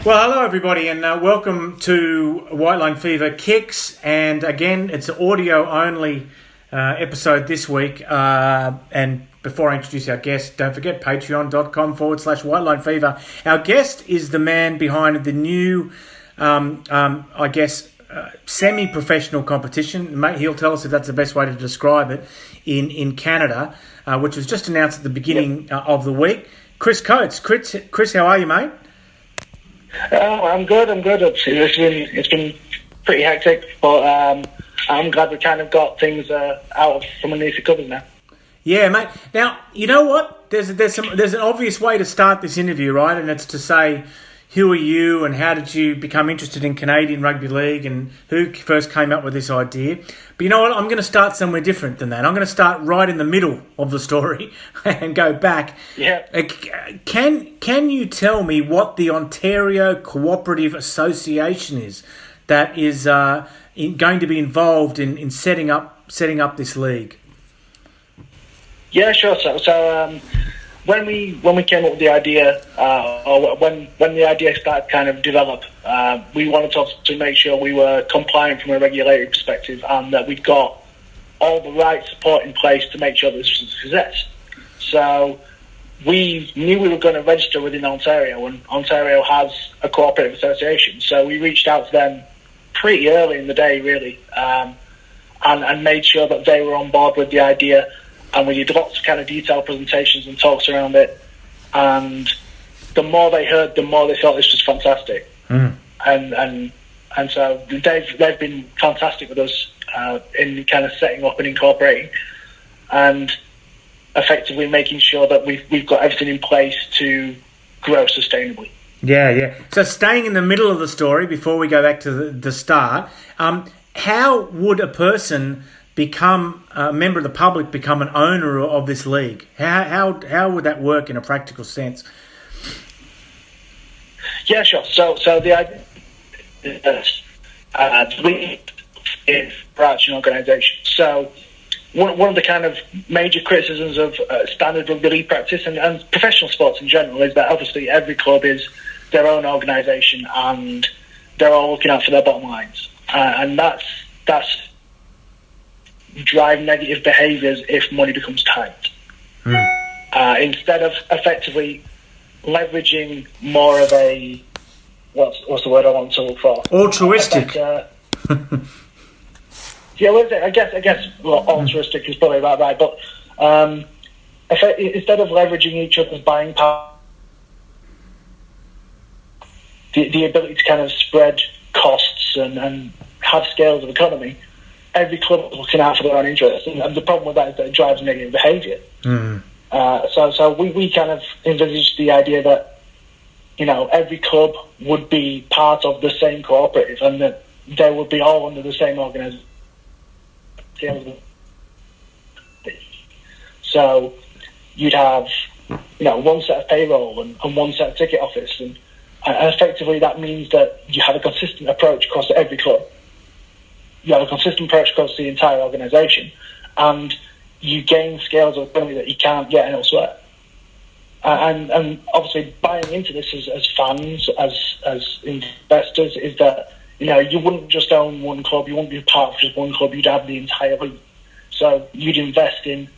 Well, hello everybody, and welcome to WLF Kicks. And again, it's an audio-only episode this week. And before I introduce our guest, don't forget patreon.com/WhiteLineFever. Our guest is the man behind the new, semi-professional competition. Mate, he'll tell us if that's the best way to describe it in Canada, which was just announced at the beginning of the week. Chris Coates. Chris, how are you, mate? I'm good. It's been pretty hectic, but I'm glad we kind of got things out from underneath the covers now. Yeah, mate. Now, you know what? There's an obvious way to start this interview, right? And it's to say, who are you and how did you become interested in Canadian rugby league and who first came up with this idea? But you know what? I'm going to start somewhere different than that. I'm going to start right in the middle of the story and go back. Yeah. Can you tell me what the Ontario Co-operative Association is that is going to be involved in setting up this league? Yeah, sure. So when we came up with the idea, or when the idea started to kind of develop, we wanted to make sure we were compliant from a regulatory perspective and that we'd got all the right support in place to make sure this was a success. So we knew we were going to register within Ontario, and Ontario has a cooperative association. So we reached out to them pretty early in the day, really, and made sure that they were on board with the idea. And we did lots of kind of detailed presentations and talks around it. And the more they heard, the more they thought this was fantastic. And so they've been fantastic with us in kind of setting up and incorporating and effectively making sure that we've got everything in place to grow sustainably. Yeah. So staying in the middle of the story before we go back to the start, how would a person become a member of the public, become an owner of this league? How would that work in a practical sense? Yeah, sure. So the idea is we is branching organisation. So one of the kind of major criticisms of standard rugby league practice and professional sports in general is that obviously every club is their own organisation and they're all looking out for their bottom lines, and that's drive negative behaviours if money becomes tight. Instead of effectively leveraging more of a what's the word I want to look for? Altruistic. I guess altruistic is probably about right. But instead of leveraging each other's buying power, the ability to kind of spread costs and have scales of economy. Every club is looking out for their own interests, and the problem with that is that it drives negative behaviour. So we kind of envisaged the idea that, you know, every club would be part of the same cooperative and that they would be all under the same organisation. So you'd have, you know, one set of payroll and one set of ticket office, and effectively that means that you have a consistent approach across every club. You have a consistent approach across the entire organisation, and you gain scales of economy that you can't get elsewhere. And obviously, buying into this as fans, as investors, is that, you know, you wouldn't just own one club, you wouldn't be part of just one club, you'd have the entire league. So you'd invest in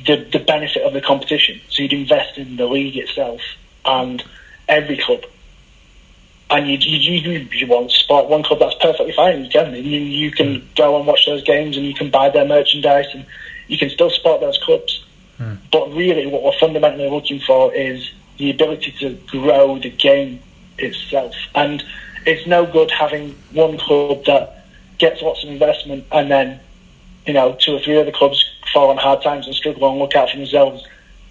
the benefit of the competition. So you'd invest in the league itself and every club. And you want to support one club, that's perfectly fine. You can go and watch those games and you can buy their merchandise and you can still support those clubs. But really what we're fundamentally looking for is the ability to grow the game itself. And it's no good having one club that gets lots of investment and then, you know, 2 or 3 other clubs fall on hard times and struggle and look out for themselves.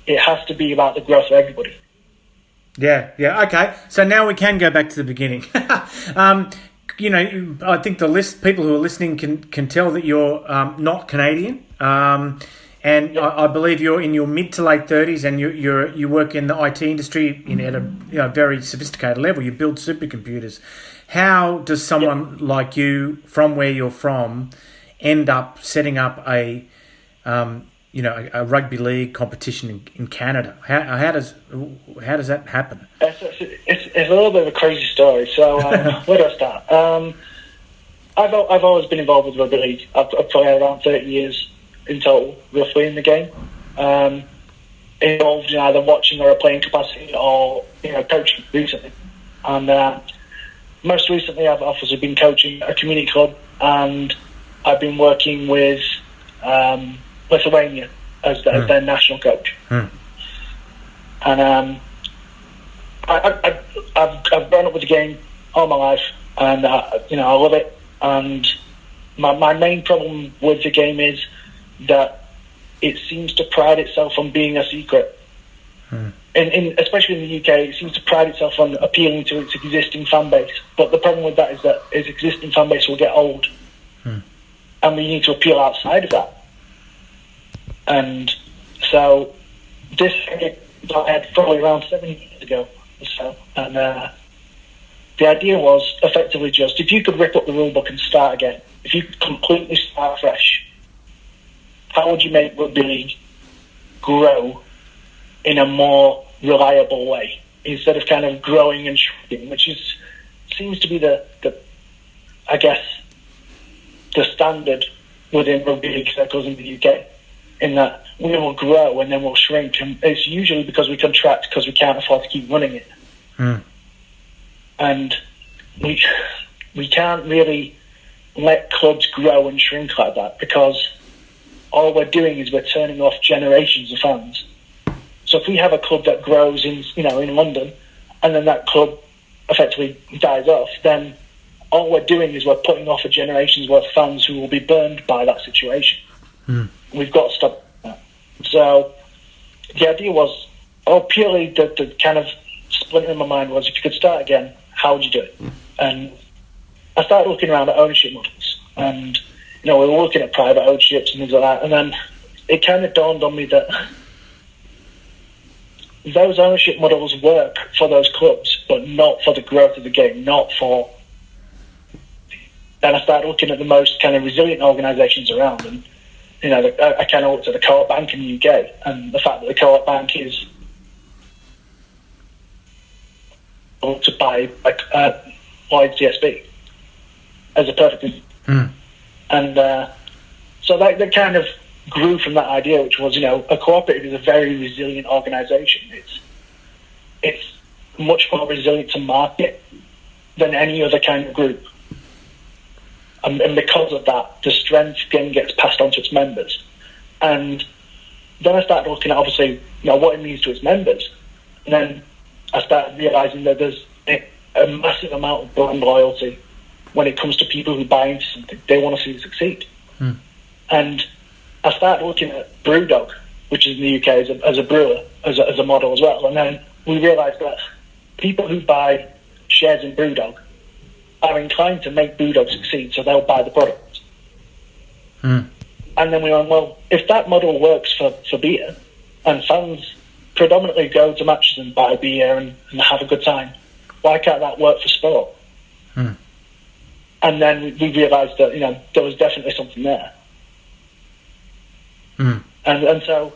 It has to be about the growth of everybody. Yeah, okay. So now we can go back to the beginning. You know, I think people who are listening can tell that you're not Canadian, and I believe you're in your mid to late 30s, and you work in the IT industry at a very sophisticated level. You build supercomputers. How does someone like you, from where you're from, end up setting up a rugby league competition in Canada? How does that happen? It's it's a little bit of a crazy story. So where do I start? I've always been involved with rugby league. I've played around 30 years in total, roughly, in the game. Involved in either watching or a playing capacity or coaching recently. And most recently, I've obviously been coaching a community club, and I've been working with Lithuania as their national coach. And I've grown up with the game all my life, and I love it. And my main problem with the game is that it seems to pride itself on being a secret. Especially in the UK, it seems to pride itself on appealing to its existing fan base. But the problem with that is that its existing fan base will get old, and we need to appeal outside of that. And so this I had probably around 7 years ago or so, and the idea was effectively just, if you could rip up the rule book and start again, if you could completely start fresh, how would you make rugby league grow in a more reliable way, instead of kind of growing and shrinking, which seems to be the standard within rugby league circles in the UK, in that we will grow and then we'll shrink, and it's usually because we contract because we can't afford to keep running it. And we can't really let clubs grow and shrink like that, because all we're doing is we're turning off generations of fans. So if we have a club that grows in London, and then that club effectively dies off, then all we're doing is we're putting off a generation's worth of fans who will be burned by that situation. We've got to stop that. So the idea was, purely the kind of splinter in my mind was, if you could start again, how would you do it? And I started looking around at ownership models, and we were looking at private ownerships and things like that, and then it kind of dawned on me that those ownership models work for those clubs, but not for the growth of the game, not for... Then I started looking at the most kind of resilient organisations around, and I kind of looked at the Co-op Bank in the UK, and the fact that the Co-op Bank is to buy Lloyd's TSB as a perfect... And so that kind of grew from that idea, which was, a cooperative is a very resilient organisation. It's much more resilient to market than any other kind of group. And because of that, the strength then gets passed on to its members. And then I started looking at, obviously, what it means to its members. And then I started realising that there's a massive amount of brand loyalty when it comes to people who buy into something. They want to see it succeed. And I started looking at Brewdog, which is in the UK as a brewer, as a model as well. And then we realised that people who buy shares in Brewdog are inclined to make Brewdog succeed, so they'll buy the product. And then we went, well, if that model works for beer, and fans predominantly go to matches and buy beer and have a good time, why can't that work for sport? And then we realised that there was definitely something there. And so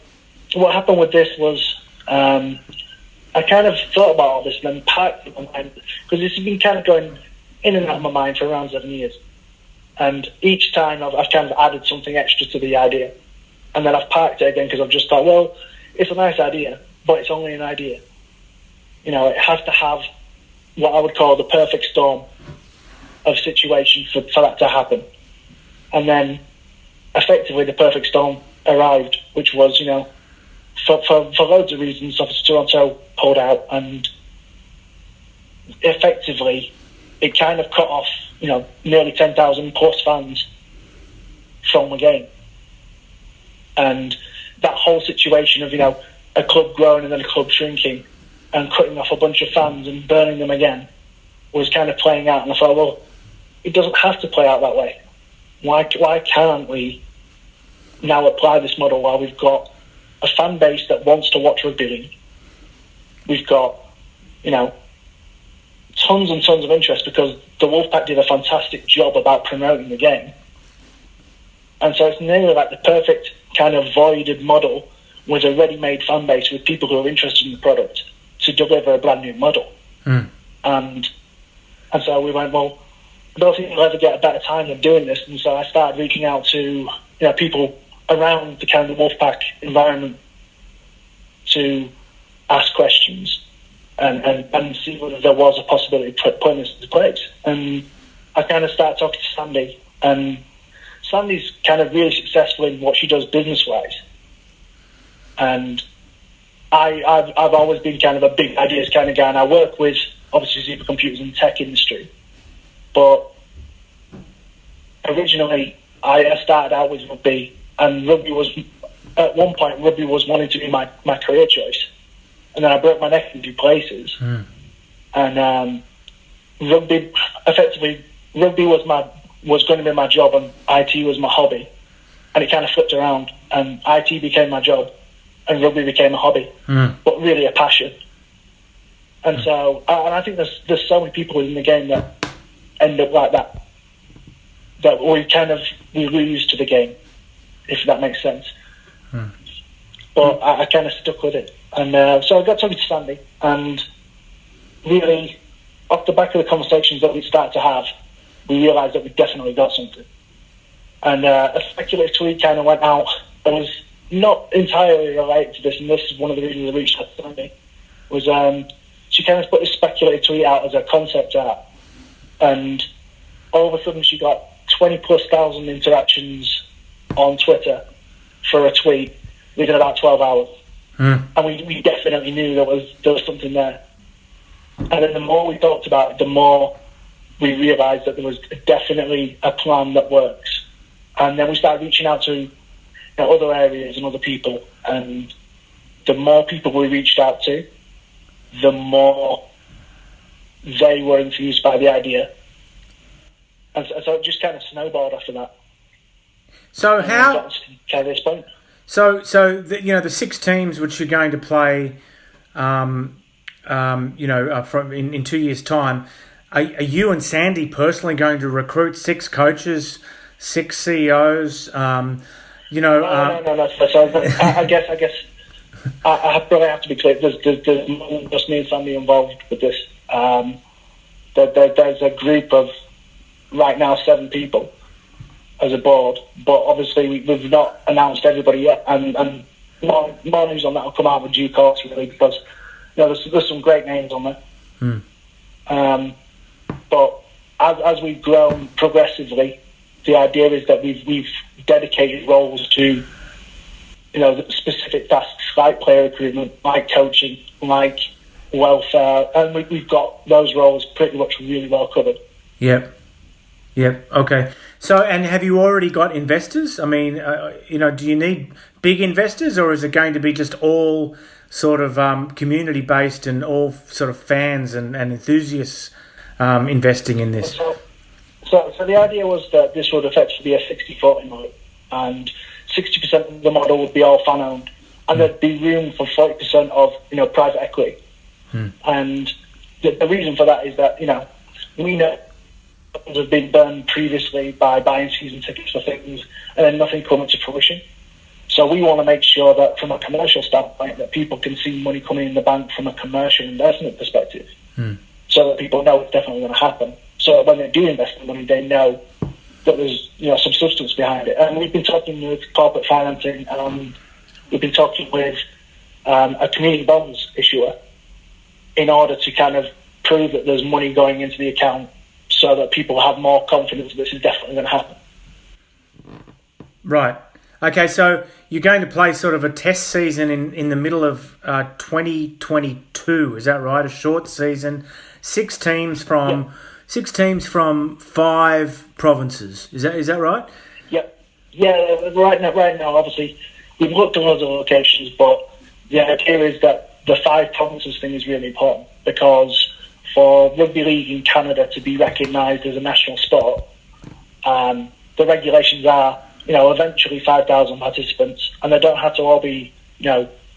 what happened with this was, I kind of thought about all this and then parked it in my mind, because this has been kind of going in and out of my mind for around 7 years. And each time I've kind of added something extra to the idea, and then I've parked it again because I've just thought, well, it's a nice idea, but it's only an idea. It has to have what I would call the perfect storm of situation for that to happen. And then effectively the perfect storm arrived, which was, for loads of reasons, obviously Toronto pulled out, and effectively it kind of cut off, nearly 10,000 plus fans from the game. And that whole situation of, a club growing and then a club shrinking and cutting off a bunch of fans and burning them again was kind of playing out. And I thought, well, it doesn't have to play out that way. Why can't we now apply this model while we've got a fan base that wants to watch rugby league? We've got, tons and tons of interest because the Wolfpack did a fantastic job about promoting the game. And so it's nearly like the perfect kind of voided model with a ready-made fan base with people who are interested in the product to deliver a brand new model. And so we went, well, I don't think we'll ever get a better time than doing this. And so I started reaching out to people around the kind of Wolfpack environment to ask questions and see whether there was a possibility of putting this into place. And I kind of started talking to Sandy, and Sandy's kind of really successful in what she does business-wise. And I've always been kind of a big ideas kind of guy, and I work with, obviously, supercomputers and tech industry. But originally, I started out with rugby, and at one point, rugby was wanting to be my career choice. And then I broke my neck in 2 places. And rugby was going to be my job, and IT was my hobby. And it kind of flipped around, and IT became my job, and rugby became a hobby, but really a passion. And so, and I think there's so many people in the game that end up like that we lose to the game, if that makes sense. But I kind of stuck with it. And so I got talking to Sandy, and really, off the back of the conversations that we started to have, we realised that we definitely got something. And a speculative tweet kind of went out that was not entirely related to this, and this is one of the reasons I reached out to Sandy, was she kind of put this speculative tweet out as a concept art, and all of a sudden she got 20,000+ interactions on Twitter for a tweet within about 12 hours. And we definitely knew there was something there. And then the more we talked about it, the more we realised that there was definitely a plan that works. And then we started reaching out to other areas and other people. And the more people we reached out to, the more they were infused by the idea. And so it just kind of snowballed after that. So how... Kind of this point. So the 6 teams which you're going to play, from in 2 years' time, are you and Sandy personally going to recruit 6 coaches, 6 CEOs? No. So I guess I probably have to be clear. There's more than just me and Sandy involved with this. There's a group of right now 7 people as a board, but obviously we've not announced everybody yet, and more news on that will come out in due course, really, because there's some great names on there. But as we've grown progressively, the idea is that we've dedicated roles to specific tasks like player recruitment, like coaching, like welfare, and we've got those roles pretty much really well covered. Yep. Okay. So, and have you already got investors? I mean, do you need big investors, or is it going to be just all sort of community-based and all sort of fans and enthusiasts investing in this? So the idea was that this would effectively be a 60-40 model, and 60% of the model would be all fan-owned, and there'd be room for 40% of private equity. And the reason for that is that we know have been burned previously by buying season tickets for things and then nothing coming to fruition. So we want to make sure that from a commercial standpoint that people can see money coming in the bank from a commercial investment perspective, so that people know it's definitely going to happen. So that when they do invest the money, they know that there's some substance behind it. And we've been talking with corporate financing, and we've been talking with a community bonds issuer in order to kind of prove that there's money going into the account, so that people have more confidence that this is definitely going to happen. Right. Okay, so you're going to play sort of a test season in the middle of 2022, is that right? A short season, 6 teams from 5 provinces. Is that right? Yeah. Right now, obviously, we've looked at loads of locations, but the idea is that the 5 provinces thing is really important, because for rugby league in Canada to be recognised as a national sport, the regulations are, eventually 5,000 participants, and they don't have to all be,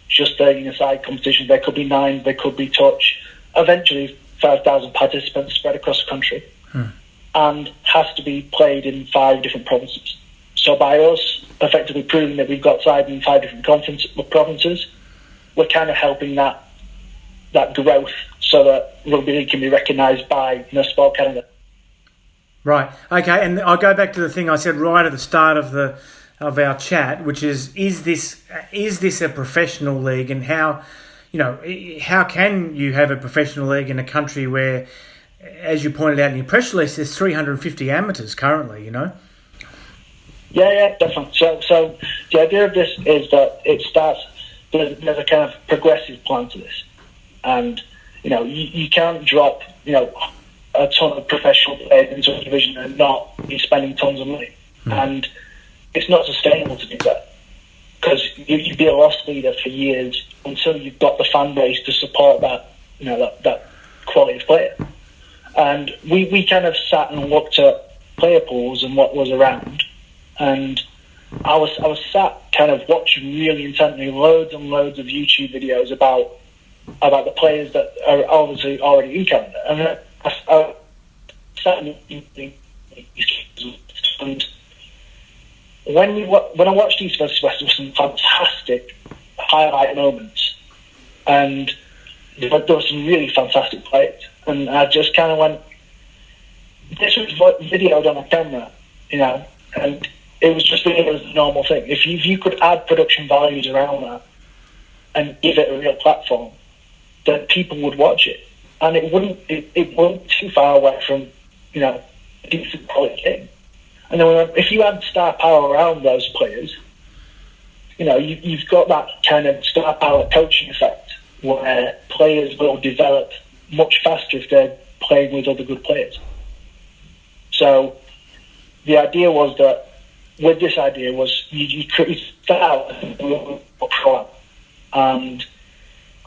just 30-a-side competitions. There could be 9, there could be touch. Eventually, 5,000 participants spread across the country, and has to be played in 5 different provinces. So by us effectively proving that we've got sides in 5 different provinces, we're kind of helping that growth so that rugby league can be recognised by Sport Canada. Right. Okay. And I'll go back to the thing I said right at the start of our chat, which is this a professional league, and how can you have a professional league in a country where, as you pointed out in your press release, there's 350 amateurs currently, Yeah, definitely. So the idea of this is that it starts, there's a kind of progressive plan to this. And, you can't drop, a ton of professional players into a division and not be spending tons of money. And it's not sustainable to do that, because you'd be a loss leader for years until you've got the fan base to support that, that quality of player. And we kind of sat and looked at player pools and what was around, and I was sat kind of watching really intently loads and loads of YouTube videos about the players that are obviously already in Canada, and I sat and when I watched these festivals, there were some fantastic highlight moments, and there were some really fantastic players, and I just kind of went, this was videoed on a camera, and it was just really a normal thing. If you could add production values around that and give it a real platform, then people would watch it, and it wouldn't too far away from a decent quality game. And then if you add star power around those players, you've got that kind of star power coaching effect where players will develop much faster if they're playing with other good players. So the idea was that with this idea was you start out a pro-am, and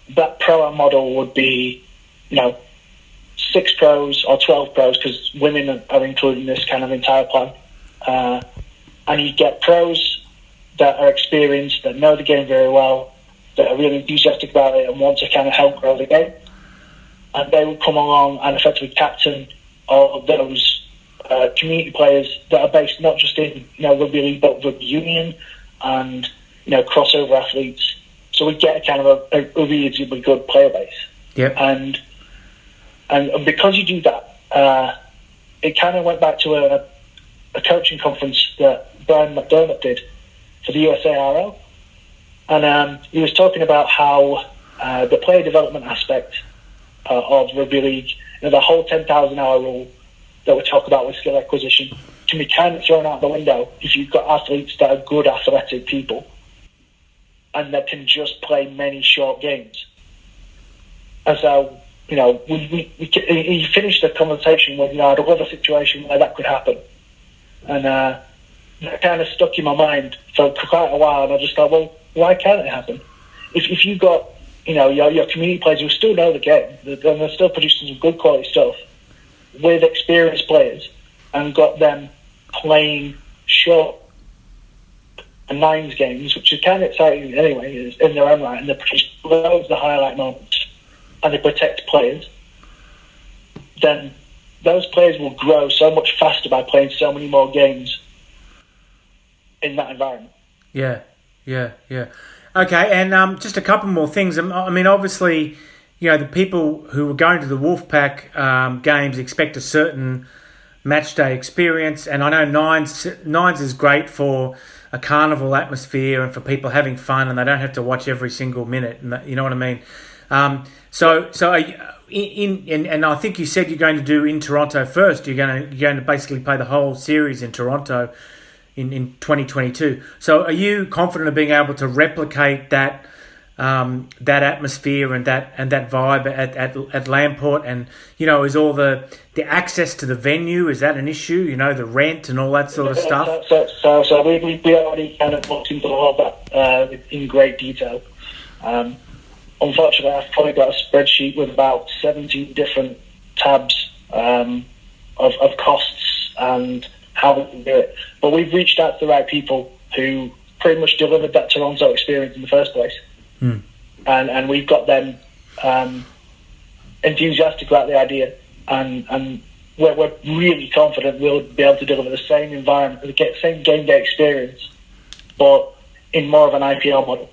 that pro-am model would be 6 pros or 12 pros, because women are included in this kind of entire plan. And you get pros that are experienced, that know the game very well, that are really enthusiastic about it and want to kind of help grow the game. And they would come along and effectively captain all of those community players that are based not just in rugby league but rugby union and crossover athletes. So we get a kind of a reasonably good player base. Yep. And because you do that, it kind of went back to a coaching conference that Brian McDermott did for the USARL, and he was talking about how the player development aspect of rugby league, the whole 10,000-hour rule that we talk about with skill acquisition, can be kind of thrown out the window if you've got athletes that are good athletic people and that can just play many short games. And so, he finished the conversation with, I'd love a situation where that could happen. And that kind of stuck in my mind for quite a while, and I just thought, well, why can't it happen? If you got, your community players who still know the game, and they're still producing some good quality stuff, with experienced players, and got them playing short and nines games, which is kind of exciting anyway, in their own right, and they produce loads of highlight moments, and they protect players, then those players will grow so much faster by playing so many more games in that environment. Yeah. Okay, and just a couple more things. I mean, obviously, the people who are going to the Wolfpack games expect a certain match day experience, and I know nines is great for a carnival atmosphere and for people having fun, and they don't have to watch every single minute. And you know what I mean? So and I think you said you're going to do in Toronto first. You're going to basically play the whole series in Toronto in 2022. So are you confident of being able to replicate that atmosphere and that vibe at Lamport? And is all the access to the venue, is that an issue? The rent and all that sort of stuff. So we already kind of looked into all of that in great detail. Unfortunately, I've probably got a spreadsheet with about 17 different tabs of costs and how we can do it. But we've reached out to the right people who pretty much delivered that Toronto experience in the first place. And we've got them enthusiastic about the idea, and we're really confident we'll be able to deliver the same environment, the same game day experience, but in more of an IPL model.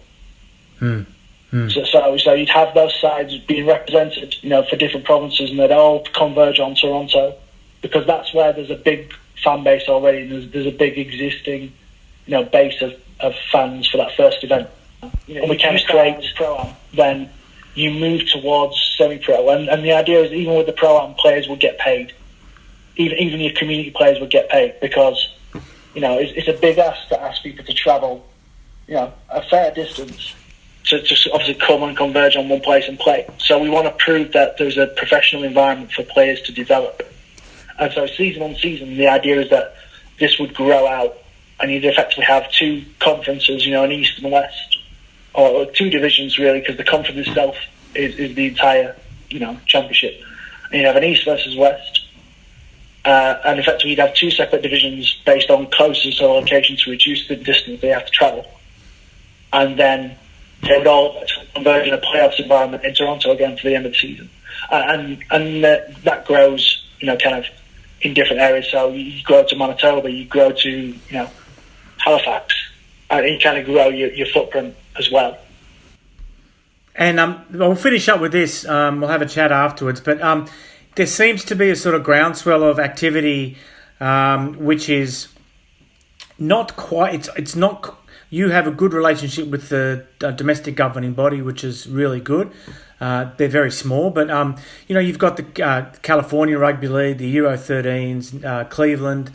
So you'd have those sides being represented, for different provinces, and they'd all converge on Toronto, because that's where there's a big fan base already. There's a big existing, base of fans for that first event. And we kind of create pro-am, then you move towards semi-pro. And the idea is, even with the pro-am, players will get paid. Even your community players would get paid, because, it's a big ask to ask people to travel, a fair distance to just obviously come and converge on one place and play. So we want to prove that there's a professional environment for players to develop. And so season on season, the idea is that this would grow out, and you'd effectively have two conferences, an East and West, or two divisions really, because the conference itself is the entire, championship. And you have an East versus West, and effectively you'd have two separate divisions based on closest location to reduce the distance they have to travel. And then they would all converge in a playoffs environment in Toronto again for the end of the season. And that grows, kind of in different areas. So you grow to Manitoba, you grow to, Halifax, and you kind of grow your footprint as well. And we'll finish up with this. We'll have a chat afterwards. But there seems to be a sort of groundswell of activity, which is not quite... It's not... You have a good relationship with the domestic governing body, which is really good. They're very small, but you've got the California Rugby League, the Euro 13s, Cleveland,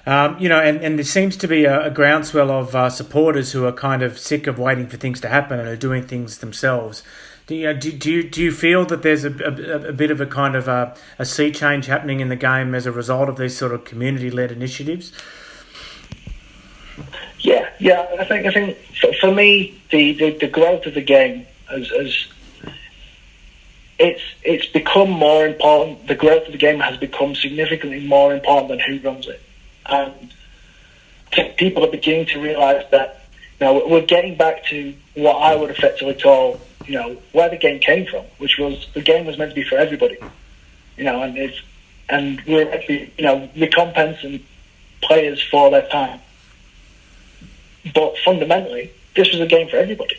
and there seems to be a groundswell of supporters who are kind of sick of waiting for things to happen and are doing things themselves. Do you feel that there's a bit of a kind of a sea change happening in the game as a result of these sort of community-led initiatives? Yeah. I think for me, the growth of the game it's become more important. The growth of the game has become significantly more important than who runs it. And I think people are beginning to realise that we're getting back to what I would effectively call where the game came from, which was the game was meant to be for everybody. And we're actually recompensing players for their time. But fundamentally, this was a game for everybody.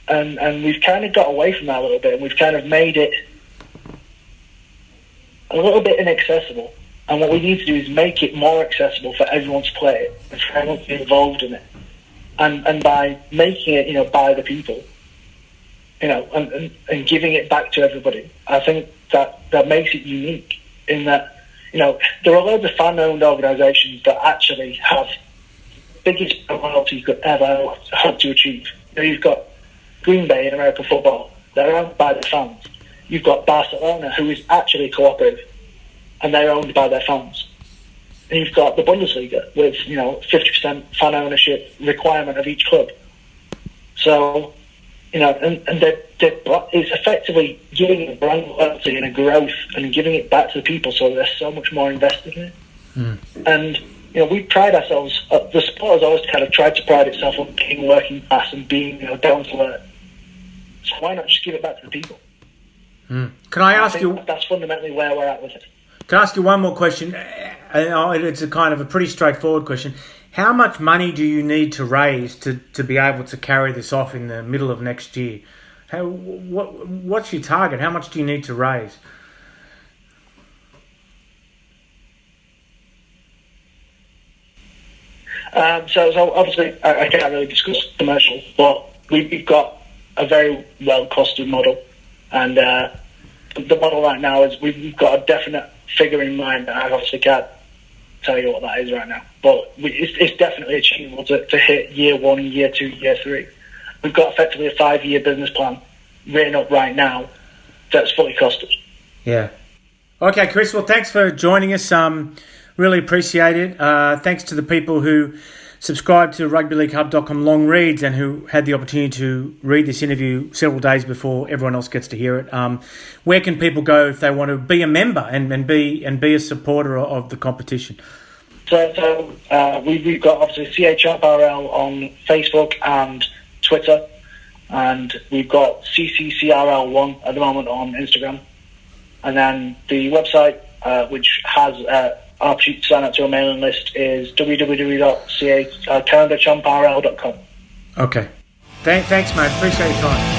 And we've kind of got away from that a little bit, and we've kind of made it a little bit inaccessible. And what we need to do is make it more accessible for everyone to play it, and for everyone to be involved in it. And by making it, by the people, and giving it back to everybody, I think that makes it unique in that, there are loads of fan-owned organisations that actually have biggest royalty you could ever hope to achieve. You've got Green Bay in American football, they're owned by their fans. You've got Barcelona, who is actually cooperative, and they're owned by their fans. And you've got the Bundesliga with 50% fan ownership requirement of each club. So it's effectively giving a brand loyalty and a growth and giving it back to the people, so they're so much more invested in it. And we pride ourselves, the sport has always kind of tried to pride itself on being working class and being down to earth. So why not just give it back to the people? Can I ask you... That's fundamentally where we're at with it. Can I ask you one more question? It's a kind of a pretty straightforward question. How much money do you need to raise to be able to carry this off in the middle of next year? What's your target? How much do you need to raise? So obviously I can't really discuss commercials, but we've got a very well costed model, and the model right now is we've got a definite figure in mind. I obviously can't tell you what that is right now, but it's definitely achievable to hit year 1, year 2, year 3. We've got effectively a 5-year business plan written up right now that's fully costed. Yeah. Okay, Chris. Well, thanks for joining us. Really appreciate it. Thanks to the people who subscribed to rugbyleaguehub.com long reads and who had the opportunity to read this interview several days before everyone else gets to hear it. Where can people go if they want to be a member and be a supporter of the competition? So we've got obviously CHRL on Facebook and Twitter, and we've got CCCRL1 at the moment on Instagram, and then the website which has opportunity to sign up to a mailing list is www.canadachamprl.com. Okay. Thanks, mate. Appreciate your time.